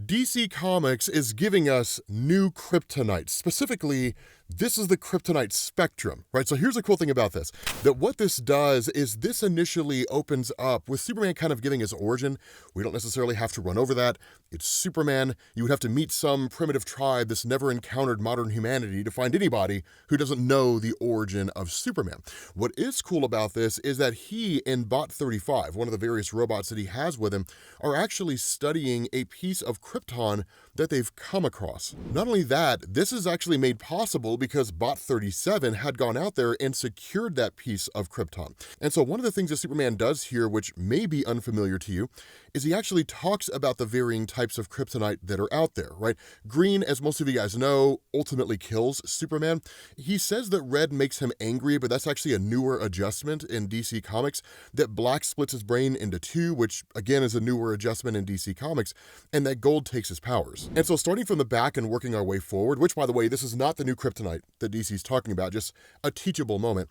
DC Comics is giving us new Kryptonites. Specifically, this is the Kryptonite spectrum, right? So here's the cool thing about this, that what this does is this initially opens up with Superman kind of giving his origin. We don't necessarily have to run over that. It's Superman. You would have to meet some primitive tribe that's never encountered modern humanity to find anybody who doesn't know the origin of Superman. What is cool about this is that he and Bot 35, one of the various robots that he has with him, are actually studying a piece of Krypton that they've come across. Not only that, this is actually made possible because Bot 37 had gone out there and secured that piece of Krypton. And so one of the things that Superman does here, which may be unfamiliar to you, is he actually talks about the varying types of Kryptonite that are out there, right? Green, as most of you guys know, ultimately kills Superman. He says that red makes him angry, but that's actually a newer adjustment in DC Comics. That black splits his brain into two, which again is a newer adjustment in DC Comics, and that gold takes his powers. And so starting from the back and working our way forward, which by the way, this is not the new Kryptonite that DC's talking about, just a teachable moment.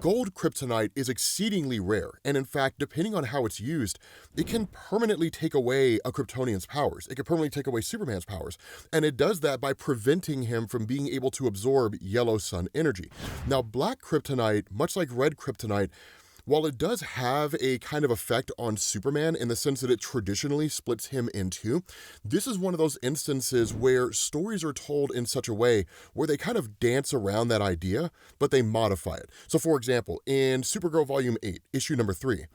Gold Kryptonite is exceedingly rare, and in fact, depending on how it's used, it can permanently take away a Kryptonian's powers. It can permanently take away Superman's powers, and it does that by preventing him from being able to absorb yellow sun energy. Now, black Kryptonite, much like red Kryptonite, while it does have a kind of effect on Superman in the sense that it traditionally splits him in two, this is one of those instances where stories are told in such a way where they kind of dance around that idea, but they modify it. So for example, in Supergirl Volume 8, issue number 3,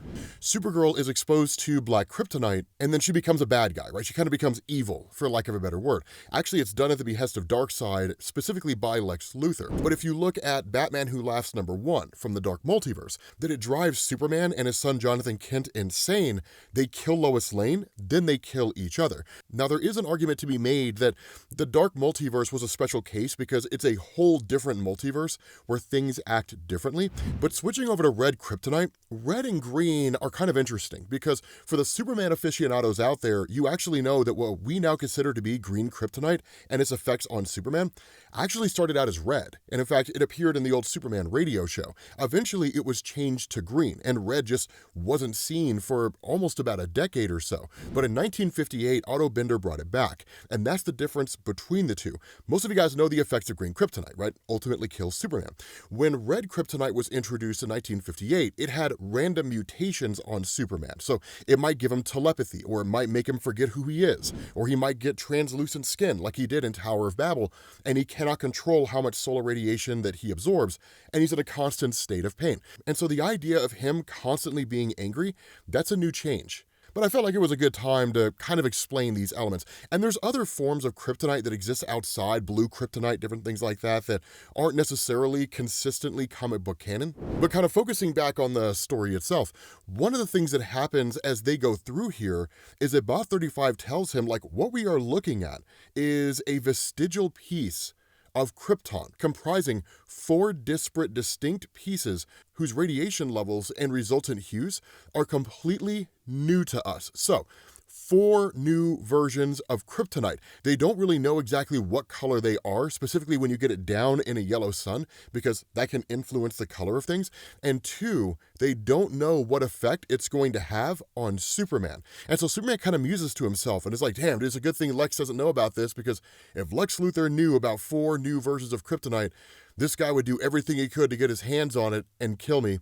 Supergirl is exposed to black Kryptonite, and then she becomes a bad guy, right? She kind of becomes evil, for lack of a better word. Actually, it's done at the behest of Darkseid, specifically by Lex Luthor. But if you look at Batman Who Laughs number 1 from the Dark Multiverse, that it drives Superman and his son Jonathan Kent insane. They kill Lois Lane, then they kill each other. Now, there is an argument to be made that the Dark Multiverse was a special case because it's a whole different multiverse where things act differently. But switching over to red Kryptonite, red and green are kind of interesting because for the Superman aficionados out there, you actually know that what we now consider to be green Kryptonite and its effects on Superman actually started out as red. And in fact, it appeared in the old Superman radio show. Eventually, it was changed to green, and red just wasn't seen for almost about a decade or so. But in 1958, Otto Bender brought it back, and that's the difference between the two. Most of you guys know the effects of green Kryptonite, right? Ultimately kills Superman. When red Kryptonite was introduced in 1958, it had random mutations on Superman. So it might give him telepathy, or it might make him forget who he is, or he might get translucent skin like he did in Tower of Babel, and he cannot control how much solar radiation that he absorbs, and he's in a constant state of pain. And so the idea of him constantly being angry, that's a new change. But I felt like it was a good time to kind of explain these elements. And there's other forms of Kryptonite that exist outside, blue Kryptonite, different things like that, that aren't necessarily consistently comic book canon. But kind of focusing back on the story itself, one of the things that happens as they go through here is that Bot 35 tells him, like, what we are looking at is a vestigial piece of Krypton, comprising 4 disparate, distinct pieces whose radiation levels and resultant hues are completely new to us. So, 4 new versions of Kryptonite. They don't really know exactly what color they are, specifically when you get it down in a yellow sun, because that can influence the color of things. And 2, they don't know what effect it's going to have on Superman. And so Superman kind of muses to himself and is like, damn, it's a good thing Lex doesn't know about this, because if Lex Luthor knew about 4 new versions of Kryptonite, this guy would do everything he could to get his hands on it and kill me.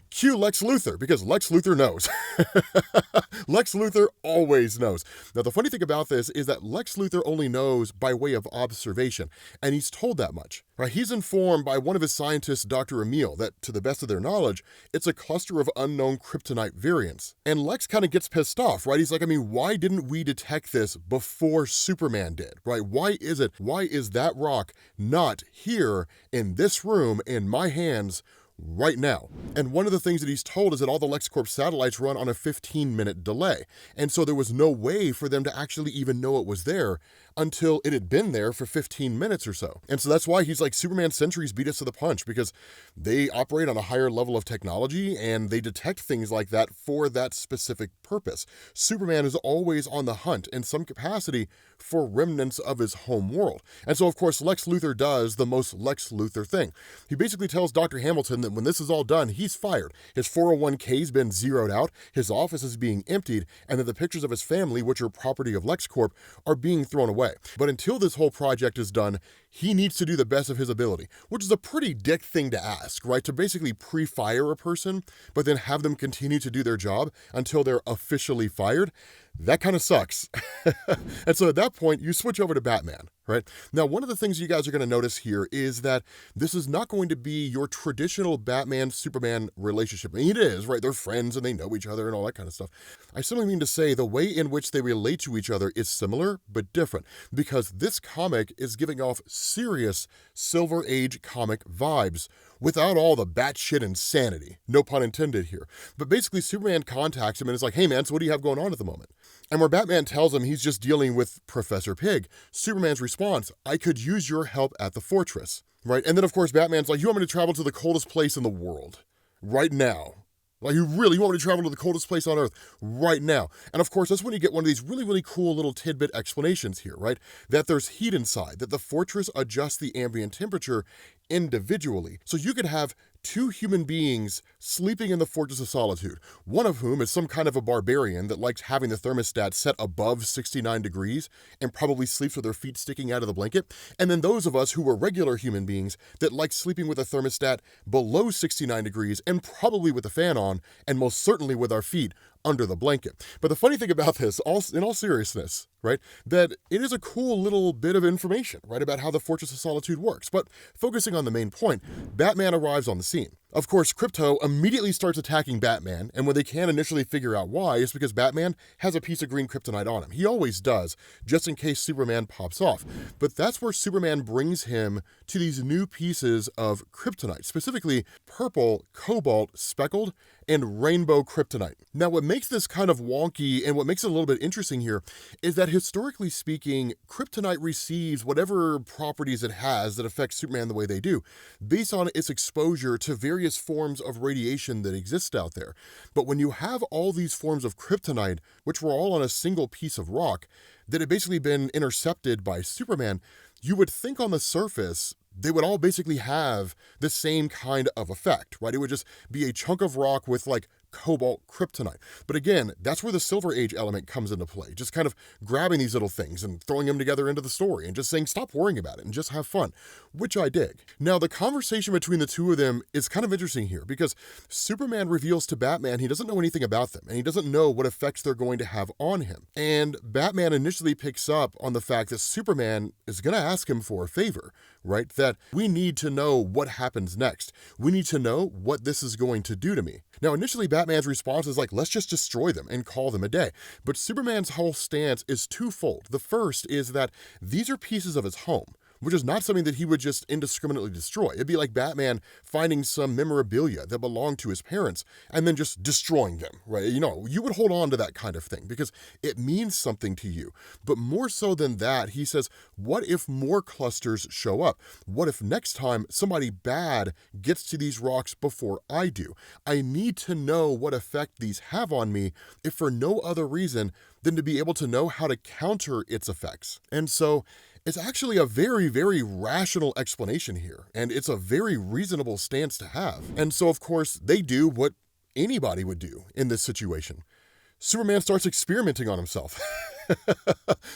Cue Lex Luthor, because Lex Luthor knows. Lex Luthor always knows. Now, the funny thing about this is that Lex Luthor only knows by way of observation, and he's told that much. Right? He's informed by one of his scientists, Dr. Emil, that to the best of their knowledge, it's a cluster of unknown Kryptonite variants. And Lex kind of gets pissed off, right? He's like, I mean, why didn't we detect this before Superman did, right? Why is that rock not here in this room in my hands right now? And one of the things that he's told is that all the LexCorp satellites run on a 15-minute delay. And so there was no way for them to actually even know it was there until it had been there for 15 minutes or so. And so that's why he's like, Superman sentries beat us to the punch, because they operate on a higher level of technology and they detect things like that for that specific purpose. Superman is always on the hunt in some capacity for remnants of his home world. And so, of course, Lex Luthor does the most Lex Luthor thing. He basically tells Dr. Hamilton that when this is all done, he's fired. His 401k's been zeroed out, his office is being emptied, and that the pictures of his family, which are property of LexCorp, are being thrown away. But until this whole project is done, he needs to do the best of his ability, which is a pretty dick thing to ask, right? To basically pre-fire a person, but then have them continue to do their job until they're officially fired. That kind of sucks. And so at that point, you switch over to Batman, right? Now, one of the things you guys are going to notice here is that this is not going to be your traditional Batman-Superman relationship. I mean, it is, right? They're friends and they know each other and all that kind of stuff. I simply mean to say the way in which they relate to each other is similar, but different, because this comic is giving off serious Silver Age comic vibes without all the batshit insanity. No pun intended here. But basically, Superman contacts him and is like, hey man, so what do you have going on at the moment? And where Batman tells him he's just dealing with Professor Pig, Superman's response, I could use your help at the fortress, right? And then of course, Batman's like, you want me to travel to the coldest place in the world right now? Like, you want me to travel to the coldest place on Earth right now? And of course, that's when you get one of these really, really cool little tidbit explanations here, right? That there's heat inside, that the fortress adjusts the ambient temperature individually. So you could have two human beings sleeping in the Fortress of Solitude, one of whom is some kind of a barbarian that likes having the thermostat set above 69 degrees and probably sleeps with their feet sticking out of the blanket, and then those of us who are regular human beings that like sleeping with a thermostat below 69 degrees and probably with a fan on, and most certainly with our feet under the blanket. But the funny thing about this, in all seriousness, right, that it is a cool little bit of information, right, about how the Fortress of Solitude works. But focusing on the main point, Batman arrives on the scene. Of course, Krypto immediately starts attacking Batman, and when they can't initially figure out why, it's because Batman has a piece of green kryptonite on him. He always does, just in case Superman pops off. But that's where Superman brings him to these new pieces of kryptonite, specifically purple, cobalt, speckled, and rainbow kryptonite. Now, what makes this kind of wonky and what makes it a little bit interesting here is that historically speaking, kryptonite receives whatever properties it has that affect Superman the way they do, based on its exposure to various forms of radiation that exist out there. But when you have all these forms of kryptonite, which were all on a single piece of rock, that had basically been intercepted by Superman, you would think on the surface they would all basically have the same kind of effect, right? It would just be a chunk of rock with like cobalt kryptonite. But again, that's where the Silver Age element comes into play, just kind of grabbing these little things and throwing them together into the story and just saying, stop worrying about it and just have fun, which I dig. Now, the conversation between the two of them is kind of interesting here because Superman reveals to Batman he doesn't know anything about them and he doesn't know what effects they're going to have on him. And Batman initially picks up on the fact that Superman is going to ask him for a favor, right? That we need to know what happens next. We need to know what this is going to do to me. Now, initially, Batman's response is like, let's just destroy them and call them a day. But Superman's whole stance is twofold. The first is that these are pieces of his home, which is not something that he would just indiscriminately destroy. It'd be like Batman finding some memorabilia that belonged to his parents and then just destroying them, right? You know, you would hold on to that kind of thing because it means something to you. But more so than that, he says, what if more clusters show up? What if next time somebody bad gets to these rocks before I do? I need to know what effect these have on me, if for no other reason than to be able to know how to counter its effects. And so it's actually a very, very rational explanation here, and it's a very reasonable stance to have. And so, of course, they do what anybody would do in this situation. Superman starts experimenting on himself,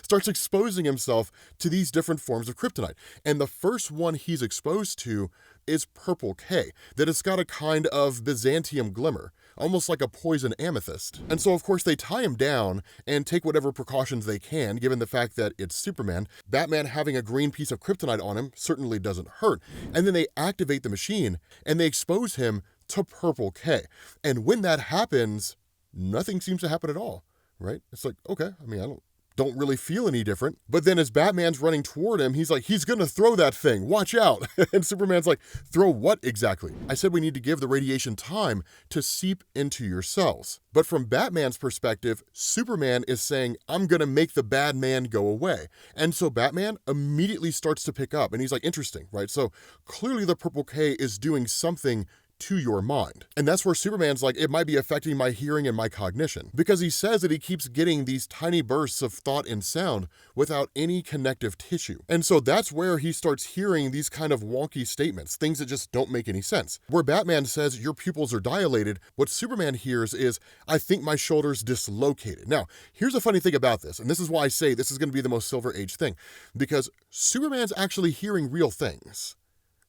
starts exposing himself to these different forms of kryptonite. And the first one he's exposed to is purple K, that it's got a kind of Byzantium glimmer, almost like a poison amethyst. And so, of course, they tie him down and take whatever precautions they can, given the fact that it's Superman. Batman having a green piece of kryptonite on him certainly doesn't hurt. And then they activate the machine and they expose him to purple K. And when that happens, nothing seems to happen at all, right? It's like, okay, I mean, I don't don't really feel any different. But then as Batman's running toward him, he's like, he's gonna throw that thing, watch out. And Superman's like, throw what exactly? I said we need to give the radiation time to seep into your cells. But from Batman's perspective, Superman is saying, I'm gonna make the bad man go away. And so Batman immediately starts to pick up, and he's like, interesting, right? So clearly the purple K is doing something to your mind. And that's where Superman's like, it might be affecting my hearing and my cognition, because he says that he keeps getting these tiny bursts of thought and sound without any connective tissue. And so that's where he starts hearing these kind of wonky statements, things that just don't make any sense. Where Batman says your pupils are dilated, what Superman hears is, I think my shoulder's dislocated. Now, here's a funny thing about this, and this is why I say this is going to be the most Silver Age thing, because Superman's actually hearing real things.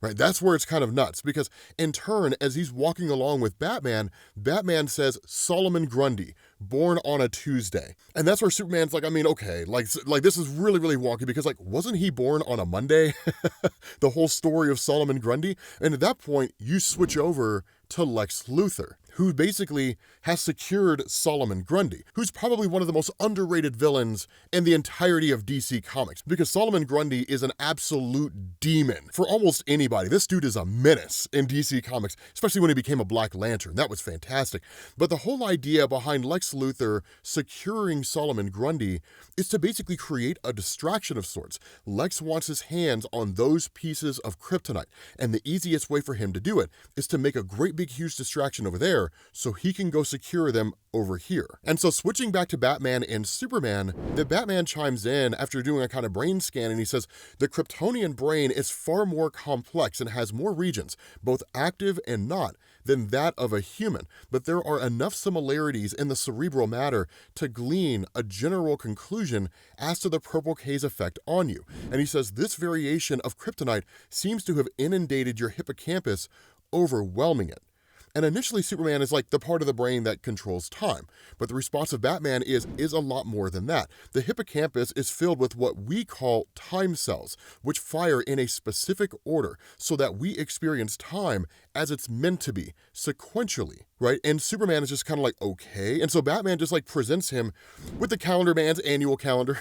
Right, that's where it's kind of nuts, because in turn, as he's walking along with Batman, Batman says, Solomon Grundy, born on a Tuesday. And that's where Superman's like, I mean, okay, like this is really, really wonky, because like, wasn't he born on a Monday? The whole story of Solomon Grundy. And at that point, you switch over to Lex Luthor, who basically has secured Solomon Grundy, who's probably one of the most underrated villains in the entirety of DC Comics, because Solomon Grundy is an absolute demon for almost anybody. This dude is a menace in DC Comics, especially when he became a Black Lantern. That was fantastic. But the whole idea behind Lex Luthor securing Solomon Grundy is to basically create a distraction of sorts. Lex wants his hands on those pieces of kryptonite, and the easiest way for him to do it is to make a great big huge distraction over there so he can go secure them over here. And so switching back to Batman and Superman, the Batman chimes in after doing a kind of brain scan, and he says, the Kryptonian brain is far more complex and has more regions, both active and not, than that of a human, but there are enough similarities in the cerebral matter to glean a general conclusion as to the purple K's effect on you. And he says this variation of kryptonite seems to have inundated your hippocampus, overwhelming it. And initially, Superman is like the part of the brain that controls time. But the response of Batman is a lot more than that. The hippocampus is filled with what we call time cells, which fire in a specific order so that we experience time as it's meant to be, sequentially, right? And Superman is just kind of like, okay. And so Batman just like presents him with the calendar man's annual calendar,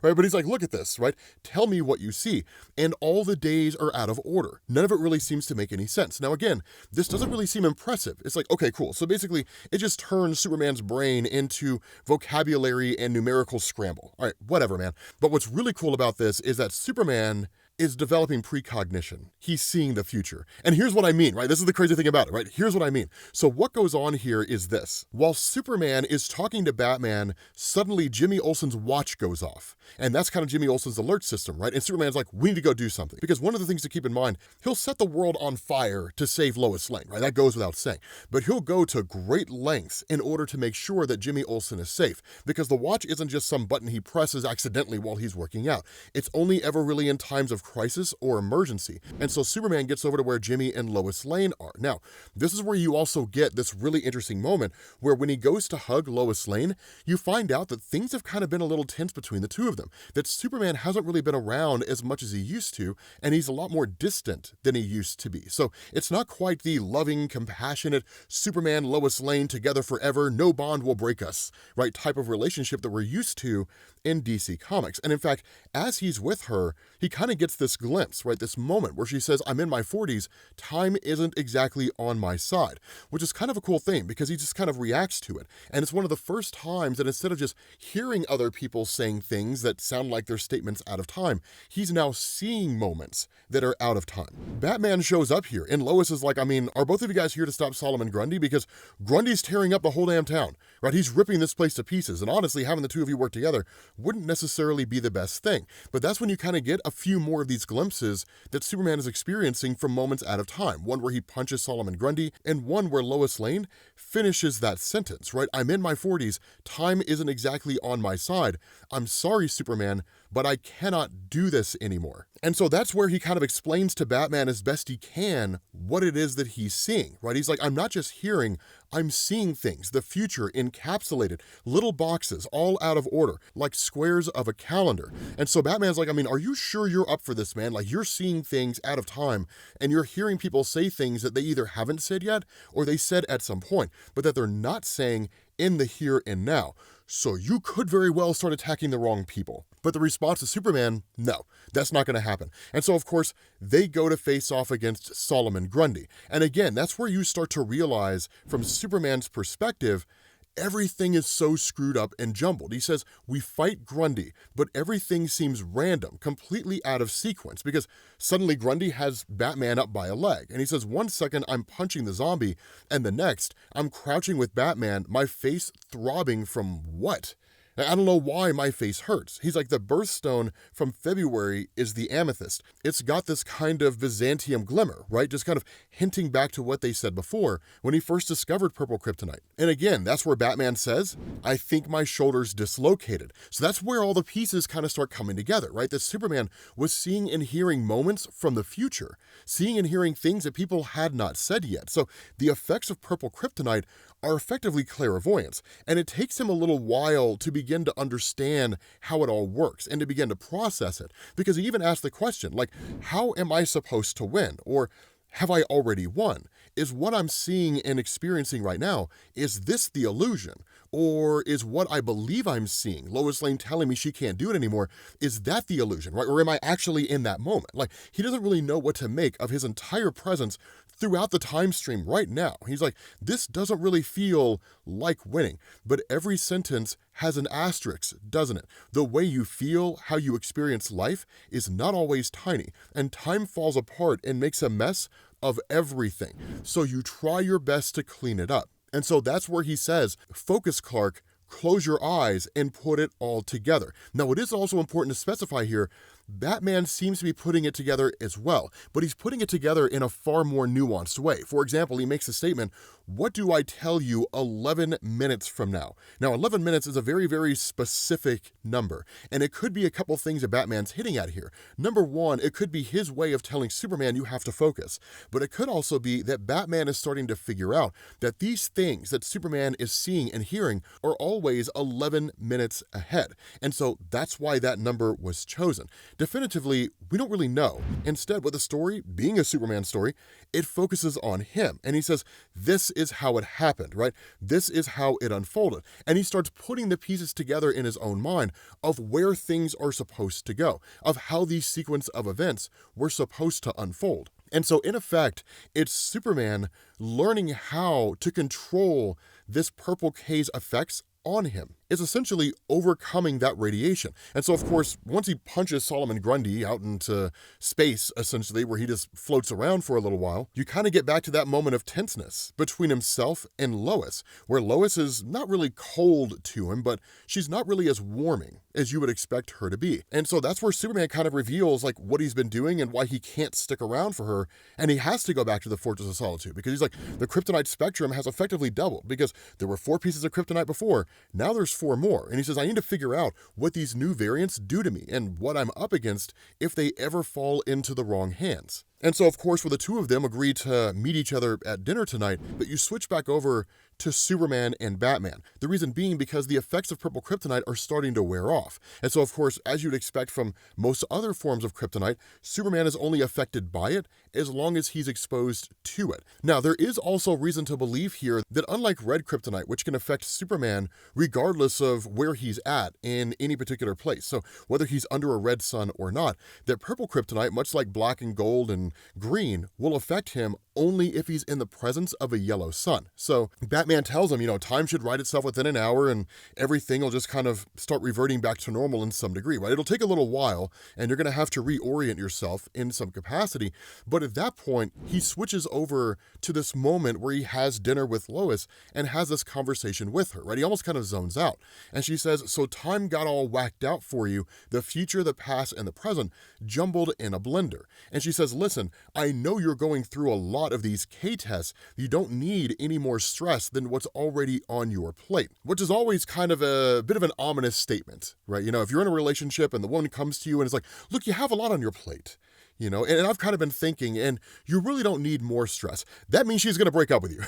right? But he's like, look at this, right? Tell me what you see. And all the days are out of order. None of it really seems to make any sense. Now, again, this doesn't really seem impressive. It's like, okay, cool. So basically, it just turns Superman's brain into vocabulary and numerical scramble. All right, whatever, man. But what's really cool about this is that Superman is developing precognition. He's seeing the future. And here's what I mean, right? This is the crazy thing about it, right? Here's what I mean. So what goes on here is this. While Superman is talking to Batman, suddenly Jimmy Olsen's watch goes off. And that's kind of Jimmy Olsen's alert system, right? And Superman's like, we need to go do something. Because one of the things to keep in mind, he'll set the world on fire to save Lois Lane, right? That goes without saying. But he'll go to great lengths in order to make sure that Jimmy Olsen is safe. Because the watch isn't just some button he presses accidentally while he's working out. It's only ever really in times of crisis or emergency. And so Superman gets over to where Jimmy and Lois Lane are. Now, this is where you also get this really interesting moment where when he goes to hug Lois Lane, you find out that things have kind of been a little tense between the two of them. That Superman hasn't really been around as much as he used to, and he's a lot more distant than he used to be. So it's not quite the loving, compassionate Superman, Lois Lane, together forever, no bond will break us, right, type of relationship that we're used to in DC Comics. And in fact, as he's with her, he kind of gets this glimpse, right, this moment where she says, I'm in my 40s, time isn't exactly on my side, which is kind of a cool thing because he just kind of reacts to it. And it's one of the first times that instead of just hearing other people saying things that sound like they're statements out of time, he's now seeing moments that are out of time. Batman shows up here, and Lois is like, I mean, are both of you guys here to stop Solomon Grundy? Because Grundy's tearing up the whole damn town, right? He's ripping this place to pieces, and honestly, having the two of you work together wouldn't necessarily be the best thing. But that's when you kind of get a few more of these glimpses that Superman is experiencing from moments out of time. One where he punches Solomon Grundy, and one where Lois Lane finishes that sentence, right? I'm in my 40s, time isn't exactly on my side. I'm sorry, Superman, but I cannot do this anymore. And so that's where he kind of explains to Batman as best he can what it is that he's seeing, right? He's like, I'm not just hearing, I'm seeing things, the future encapsulated, little boxes, all out of order, like squares of a calendar. And so Batman's like, I mean, are you sure you're up for this, man? Like, you're seeing things out of time, and you're hearing people say things that they either haven't said yet, or they said at some point, but that they're not saying in the here and now. So you could very well start attacking the wrong people. But the response to Superman, no, that's not going to happen. And so, of course, they go to face off against Solomon Grundy. And again, that's where you start to realize from Superman's perspective, everything is so screwed up and jumbled. He says, we fight Grundy, but everything seems random, completely out of sequence, because suddenly Grundy has Batman up by a leg. And he says, 1 second I'm punching the zombie, and the next I'm crouching with Batman, my face throbbing from what? I don't know why my face hurts. He's like, the birthstone from February is the amethyst. It's got this kind of Byzantium glimmer, right? Just kind of hinting back to what they said before when he first discovered purple kryptonite. And again, that's where Batman says, I think my shoulder's dislocated. So that's where all the pieces kind of start coming together, right? That Superman was seeing and hearing moments from the future, seeing and hearing things that people had not said yet. So the effects of purple kryptonite are effectively clairvoyance, and it takes him a little while to begin to understand how it all works and to begin to process it, because he even asked the question, like, how am I supposed to win? Or have I already won? Is what I'm seeing and experiencing right now, is this the illusion? Or is what I believe I'm seeing, Lois Lane telling me she can't do it anymore, is that the illusion, right? Or am I actually in that moment? Like, he doesn't really know what to make of his entire presence throughout the time stream right now. He's like, this doesn't really feel like winning, but every sentence has an asterisk, doesn't it? The way you feel, how you experience life is not always tiny, and time falls apart and makes a mess of everything. So you try your best to clean it up. And so that's where he says, focus, Clark, close your eyes and put it all together. Now, it is also important to specify here, Batman seems to be putting it together as well, but he's putting it together in a far more nuanced way. For example, he makes a statement, what do I tell you 11 minutes from now? Now, 11 minutes is a very, very specific number, and it could be a couple things that Batman's hitting at here. Number one, it could be his way of telling Superman you have to focus, but it could also be that Batman is starting to figure out that these things that Superman is seeing and hearing are always 11 minutes ahead, and so that's why that number was chosen. Definitively, we don't really know. Instead, with the story being a Superman story, it focuses on him. And he says, this is how it happened, right? This is how it unfolded. And he starts putting the pieces together in his own mind of where things are supposed to go, of how these sequence of events were supposed to unfold. And so, in effect, it's Superman learning how to control this purple K's effects on him. Is essentially overcoming that radiation. And so, of course, once he punches Solomon Grundy out into space, essentially, where he just floats around for a little while, you kind of get back to that moment of tenseness between himself and Lois, where Lois is not really cold to him, but she's not really as warming as you would expect her to be. And so that's where Superman kind of reveals like what he's been doing and why he can't stick around for her, and he has to go back to the Fortress of Solitude, because he's like, the Kryptonite spectrum has effectively doubled, because there were 4 pieces of Kryptonite before, now there's 4 more. And he says, I need to figure out what these new variants do to me and what I'm up against if they ever fall into the wrong hands. And so, of course, where the two of them agree to meet each other at dinner tonight, but you switch back over to Superman and Batman. The reason being because the effects of purple kryptonite are starting to wear off. And so, of course, as you'd expect from most other forms of kryptonite, Superman is only affected by it as long as he's exposed to it. Now, there is also reason to believe here that unlike red kryptonite, which can affect Superman regardless of where he's at in any particular place, so whether he's under a red sun or not, that purple kryptonite, much like black and gold and green, will affect him only if he's in the presence of a yellow sun. So Batman tells him, time should right itself within an hour and everything will just kind of start reverting back to normal in some degree, right? It'll take a little while and you're going to have to reorient yourself in some capacity. But at that point, he switches over to this moment where he has dinner with Lois and has this conversation with her, right? He almost kind of zones out. And she says, so time got all whacked out for you, the future, the past, and the present jumbled in a blender. And she says, listen, I know you're going through a lot of these K-tests. You don't need any more stress than what's already on your plate, which is always kind of a bit of an ominous statement, right? If you're in a relationship and the woman comes to you and is like, look, you have a lot on your plate, and I've kind of been thinking, and you really don't need more stress. That means she's going to break up with you.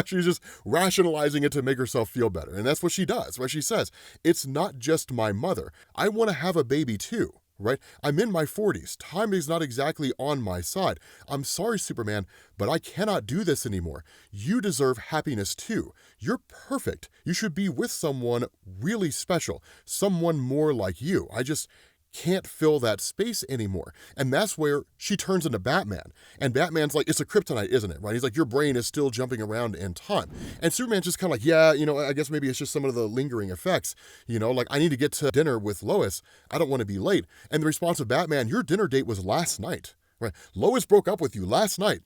She's just rationalizing it to make herself feel better. And that's what she does, right? She says, it's not just my mother. I want to have a baby too. right? I'm in my 40s. Time is not exactly on my side. I'm sorry, Superman, but I cannot do this anymore. You deserve happiness too. You're perfect. You should be with someone really special, someone more like you. I just can't fill that space anymore. And that's where she turns into Batman. And Batman's like, it's a kryptonite, isn't it? Right? He's like, your brain is still jumping around in time. And Superman's just kind of like, yeah, I guess maybe it's just some of the lingering effects. Like, I need to get to dinner with Lois. I don't want to be late. And the response of Batman, your dinner date was last night. Right. Lois broke up with you last night.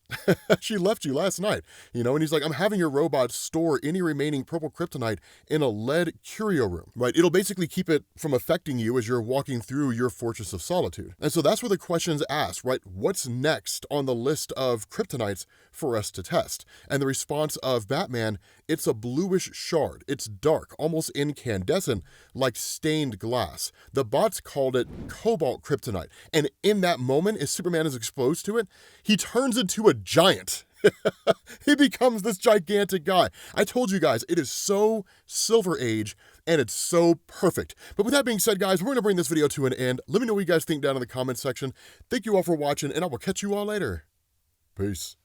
She left you last night, and he's like, I'm having your robot store any remaining purple kryptonite in a lead curio room, right? It'll basically keep it from affecting you as you're walking through your fortress of solitude. And so that's where the question's asked, right? What's next on the list of kryptonites for us to test? And the response of Batman, it's a bluish shard. It's dark, almost incandescent, like stained glass. The bots called it Cobalt kryptonite. And in that moment, as Superman is exposed to it, he turns into a giant. He becomes this gigantic guy. I told you guys, it is so Silver Age, and it's so perfect. But with that being said, guys, we're going to bring this video to an end. Let me know what you guys think down in the comments section. Thank you all for watching, and I will catch you all later. Peace.